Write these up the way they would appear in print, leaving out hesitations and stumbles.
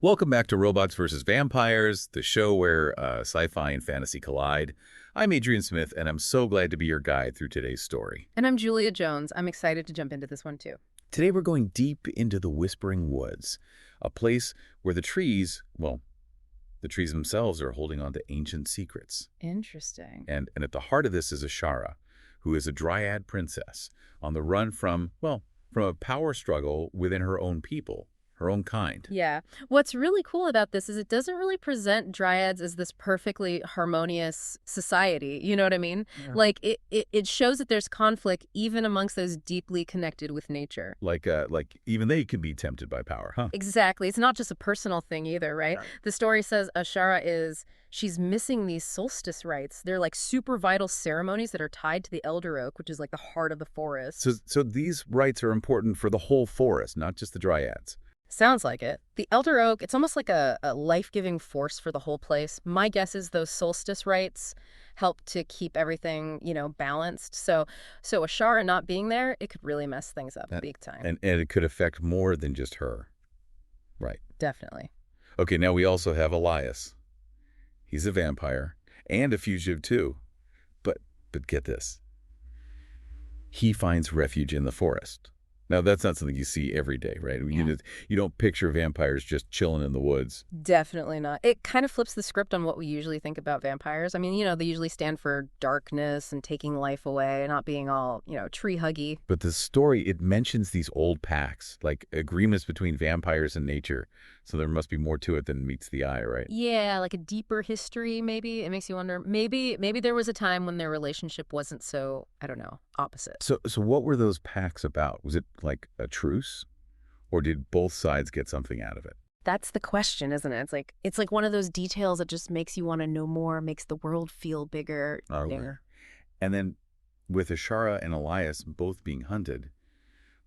Welcome back to Robots vs. Vampires, the show where sci-fi and fantasy collide. I'm Adrian Smith, and I'm so glad to be your guide through today's story. And I'm Julia Jones. I'm excited to jump into this one too. Today we're going deep into the Whispering Woods, a place where the trees, well, the trees themselves are holding on to ancient secrets. Interesting. And at the heart of this is Ashara, who is a dryad princess on the run from a power struggle within her own people. Her own kind. Yeah. What's really cool about this is it doesn't really present dryads as this perfectly harmonious society. You know what I mean? Yeah. Like it shows that there's conflict even amongst those deeply connected with nature. Like even they can be tempted by power, huh? Exactly. It's not just a personal thing either, right? Yeah. The story says she's missing these solstice rites. They're like super vital ceremonies that are tied to the elder oak, which is like the heart of the forest. So these rites are important for the whole forest, not just the dryads. Sounds like it. The elder oak, it's almost like a life-giving force for the whole place. My guess is those solstice rites help to keep everything, balanced. So Ashara not being there, it could really mess things up big time. And it could affect more than just her. Right. Definitely. Okay, now we also have Elias. He's a vampire and a fugitive too. But get this. He finds refuge in the forest. Now, that's not something you see every day, right? Yeah. You don't picture vampires just chilling in the woods. Definitely not. It kind of flips the script on what we usually think about vampires. I mean, they usually stand for darkness and taking life away, not being all, tree huggy. But the story, it mentions these old pacts, like agreements between vampires and nature. So there must be more to it than meets the eye, right? Yeah, like a deeper history, maybe. It makes you wonder, maybe there was a time when their relationship wasn't so, I don't know, opposite. So what were those pacts about? Was it like a truce? Or did both sides get something out of it? That's the question, isn't it? It's like one of those details that just makes you want to know more, makes the world feel bigger. And then with Ashara and Elias both being hunted,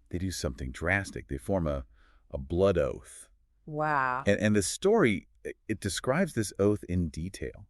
they do something drastic. They form a blood oath. Wow. And the story, it describes this oath in detail.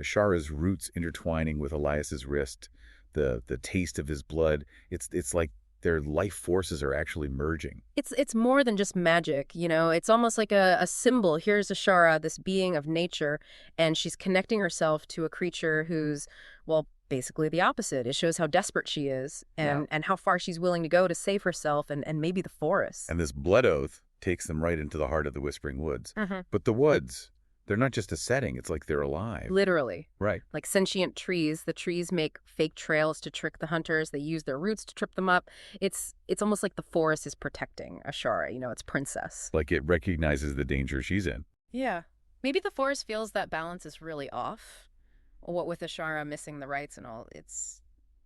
Ashara's roots intertwining with Elias's wrist, the taste of his blood. It's like their life forces are actually merging. It's more than just magic, It's almost like a symbol. Here's Ashara, this being of nature, and she's connecting herself to a creature who's, well, basically the opposite. It shows how desperate she is and how far she's willing to go to save herself and maybe the forest. And this blood oath takes them right into the heart of the Whispering Woods. Mm-hmm. But the woods, they're not just a setting. It's like they're alive. Literally. Right. Like sentient trees. The trees make fake trails to trick the hunters. They use their roots to trip them up. It's almost like the forest is protecting Ashara, its princess. Like it recognizes the danger she's in. Yeah. Maybe the forest feels that balance is really off. What with Ashara missing the rights and all, it's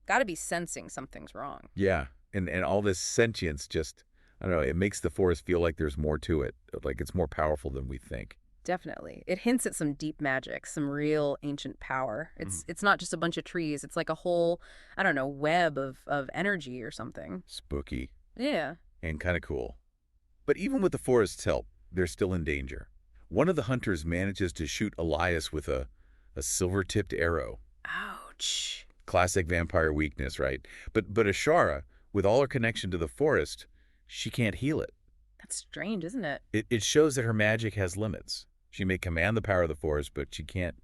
got to be sensing something's wrong. Yeah. And all this sentience just, I don't know, it makes the forest feel like there's more to it. Like it's more powerful than we think. Definitely. It hints at some deep magic, some real ancient power. It's not just a bunch of trees. It's like a whole, I don't know, web of energy or something. Spooky. Yeah. And kind of cool. But even with the forest's help, they're still in danger. One of the hunters manages to shoot Elias with a silver-tipped arrow. Ouch. Classic vampire weakness, right? But Ashara, with all her connection to the forest, she can't heal it. That's strange, isn't it? It shows that her magic has limits. She may command the power of the forest, but she can't,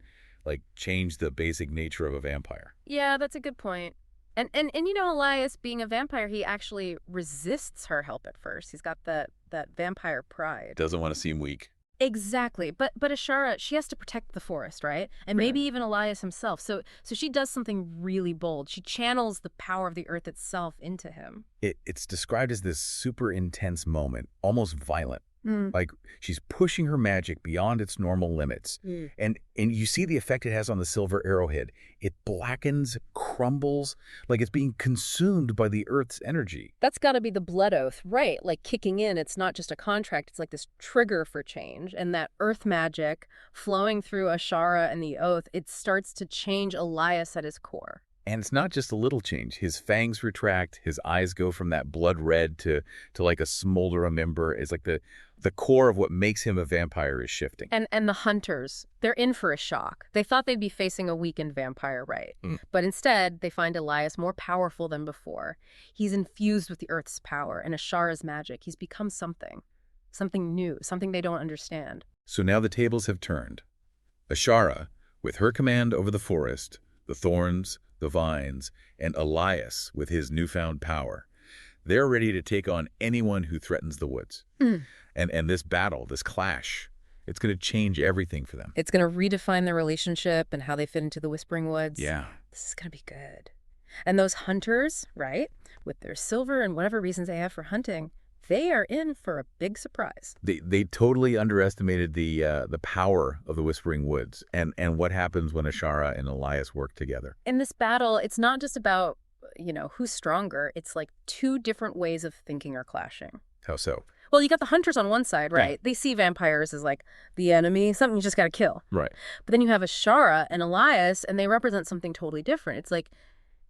change the basic nature of a vampire. Yeah, that's a good point. And Elias, being a vampire, he actually resists her help at first. He's got that vampire pride. Doesn't want to seem weak. Exactly. But Ashara, she has to protect the forest, right? And maybe even Elias himself. So she does something really bold. She channels the power of the earth itself into him. It's described as this super intense moment, almost violent. Like she's pushing her magic beyond its normal limits. And you see the effect it has on the silver arrowhead. It blackens, crumbles, like it's being consumed by the earth's energy. That's got to be the blood oath, right? Like kicking in. It's not just a contract. It's like this trigger for change. And that earth magic flowing through Ashara and the oath, it starts to change Elias at his core. And it's not just a little change. His fangs retract. His eyes go from that blood red to like a smolder ember. It's like the core of what makes him a vampire is shifting. And the hunters, they're in for a shock. They thought they'd be facing a weakened vampire, right? But instead, they find Elias more powerful than before. He's infused with the earth's power and Ashara's magic. He's become something. something new, something they don't understand. So now the tables have turned. Ashara, with her command over the forest, the thorns, the vines, and Elias with his newfound power, they're ready to take on anyone who threatens the woods. And this battle, this clash, it's going to change everything for them. It's going to redefine their relationship and how they fit into the Whispering Woods. Yeah. This is going to be good. And those hunters, right, with their silver and whatever reasons they have for hunting, they are in for a big surprise. They totally underestimated the power of the Whispering Woods and what happens when Ashara and Elias work together. In this battle, it's not just about, who's stronger. It's like two different ways of thinking are clashing. How so? Well, you got the hunters on one side, right? Yeah. They see vampires as like the enemy, something you just got to kill. Right. But then you have Ashara and Elias, and they represent something totally different. It's like,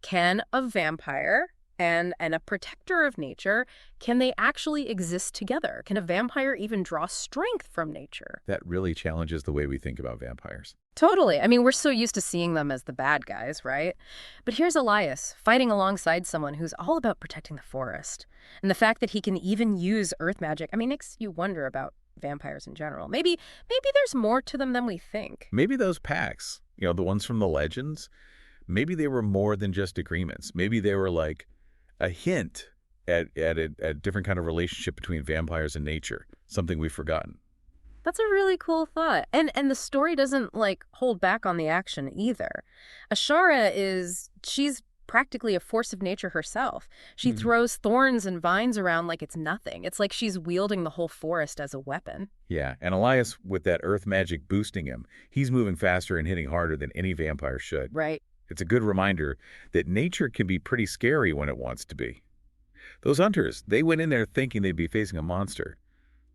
can a vampire and a protector of nature, can they actually exist together? Can a vampire even draw strength from nature? That really challenges the way we think about vampires. Totally. I mean, we're so used to seeing them as the bad guys, right? But here's Elias fighting alongside someone who's all about protecting the forest. And the fact that he can even use earth magic, makes you wonder about vampires in general. Maybe there's more to them than we think. Maybe those pacts, the ones from the legends, maybe they were more than just agreements. Maybe they were like a hint at a different kind of relationship between vampires and nature, something we've forgotten. That's a really cool thought. And the story doesn't, hold back on the action either. Ashara she's practically a force of nature herself. She throws thorns and vines around like it's nothing. It's like she's wielding the whole forest as a weapon. Yeah, and Elias, with that earth magic boosting him, he's moving faster and hitting harder than any vampire should. Right. It's a good reminder that nature can be pretty scary when it wants to be. Those hunters, they went in there thinking they'd be facing a monster,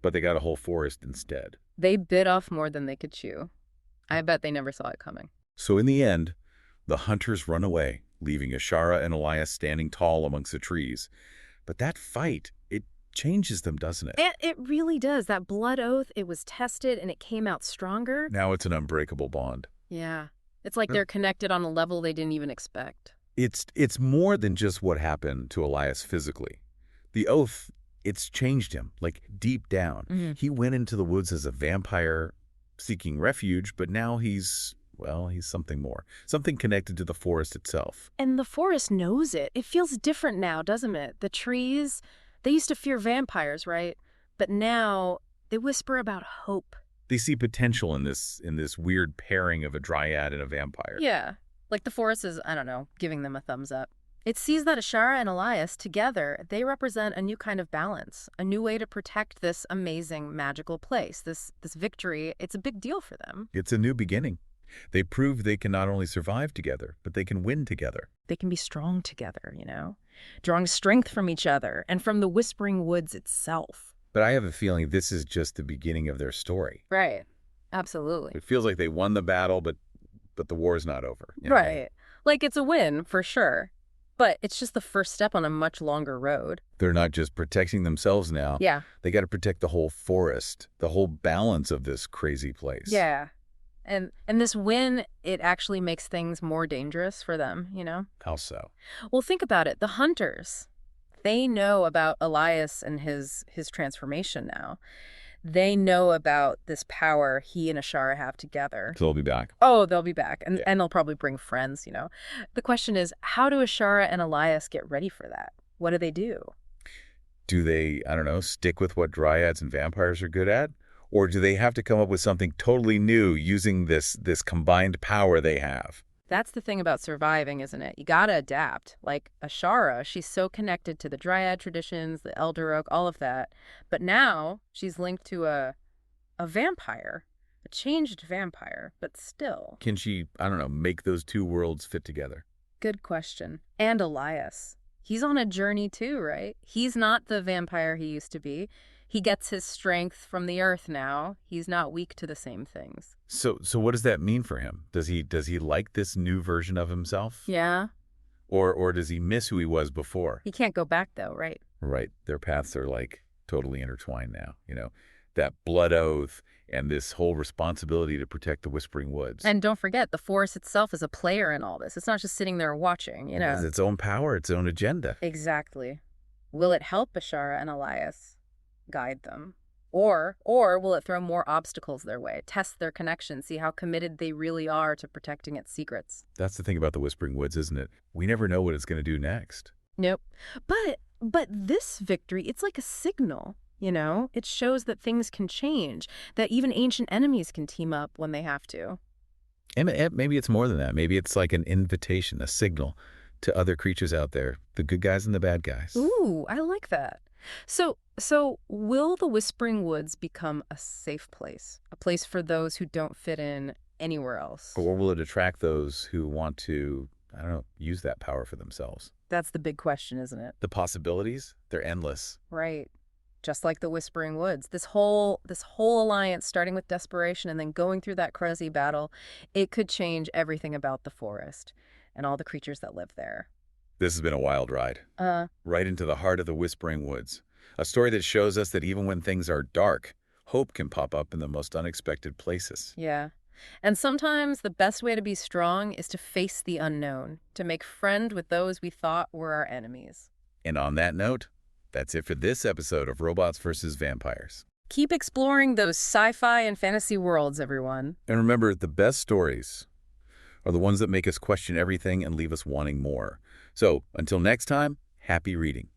but they got a whole forest instead. They bit off more than they could chew. I bet they never saw it coming. So in the end, the hunters run away, leaving Ashara and Elias standing tall amongst the trees. But that fight, it changes them, doesn't it? It really does. That blood oath, it was tested and it came out stronger. Now it's an unbreakable bond. Yeah. It's like they're connected on a level they didn't even expect. It's more than just what happened to Elias physically. The oath, it's changed him, deep down. He went into the woods as a vampire seeking refuge, but now he's something more. Something connected to the forest itself. And the forest knows it. It feels different now, doesn't it? The trees, they used to fear vampires, right? But now they whisper about hope. They see potential in this weird pairing of a dryad and a vampire. Yeah. Like the forest is, I don't know, giving them a thumbs up. It sees that Ashara and Elias, together, they represent a new kind of balance, a new way to protect this amazing, magical place. This victory, it's a big deal for them. It's a new beginning. They prove they can not only survive together, but they can win together. They can be strong together, drawing strength from each other and from the Whispering Woods itself. But I have a feeling this is just the beginning of their story. Right. Absolutely. It feels like they won the battle, but the war's not over. Right. Like it's a win, for sure. But it's just the first step on a much longer road. They're not just protecting themselves now. Yeah. They got to protect the whole forest, the whole balance of this crazy place. Yeah. And this win, it actually makes things more dangerous for them, How so? Well, think about it. The hunters, they know about Elias and his transformation now. They know about this power he and Ashara have together. So they'll be back. Oh, they'll be back. And they'll probably bring friends, The question is, how do Ashara and Elias get ready for that? What do they do? Do they, stick with what dryads and vampires are good at? Or do they have to come up with something totally new using this combined power they have? That's the thing about surviving, isn't it? You gotta adapt. Like Ashara, she's so connected to the dryad traditions, the elder oak, all of that. But now she's linked to a vampire, a changed vampire, but still. Can she, make those two worlds fit together? Good question. And Elias. He's on a journey too, right? He's not the vampire he used to be. He gets his strength from the earth now. He's not weak to the same things. So what does that mean for him? Does he like this new version of himself? Yeah. Or does he miss who he was before? He can't go back though, right? Right. Their paths are totally intertwined now. That blood oath and this whole responsibility to protect the Whispering Woods. And don't forget, the forest itself is a player in all this. It's not just sitting there watching, It has its own power, its own agenda. Exactly. Will it help Ashara and Elias guide them? Or will it throw more obstacles their way, test their connection, see how committed they really are to protecting its secrets? That's the thing about the Whispering Woods, isn't it? We never know what it's going to do next. Nope. But this victory, it's like a signal, you know? It shows that things can change, that even ancient enemies can team up when they have to. And maybe it's more than that. Maybe it's like an invitation, a signal to other creatures out there, the good guys and the bad guys. Ooh, I like that. So will the Whispering Woods become a safe place? A place for those who don't fit in anywhere else? Or will it attract those who want to, I don't know, use that power for themselves? That's the big question, isn't it? The possibilities, they're endless. Right. Just like the Whispering Woods. This whole alliance, starting with desperation and then going through that crazy battle, it could change everything about the forest and all the creatures that live there. This has been a wild ride. Right into the heart of the Whispering Woods. A story that shows us that even when things are dark, hope can pop up in the most unexpected places. Yeah. And sometimes the best way to be strong is to face the unknown, to make friend with those we thought were our enemies. And on that note, that's it for this episode of Robots vs. Vampires. Keep exploring those sci-fi and fantasy worlds, everyone. And remember, the best stories are the ones that make us question everything and leave us wanting more. So, until next time, happy reading.